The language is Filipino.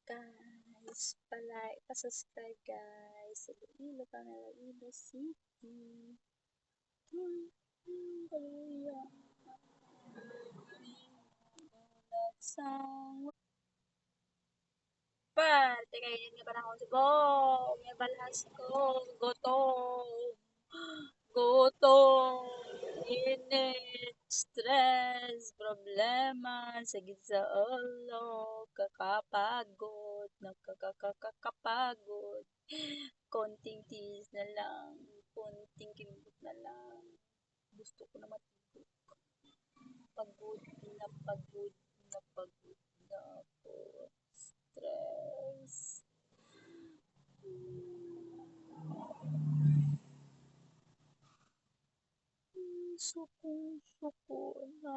guys, palike, pa-subscribe guys sa Iloilo, Iloilo City. Kaluya. Parte kainin nga panahon si Bo, may balas ko, gutom, gutom, init, stress, problema, sagit sa ulo, kakapagod, nakakakapagod, konting tiis na lang, konting kimbot na lang, gusto ko na matulog, pagod na pagod na pagod na ako, stress. Sukong-suko na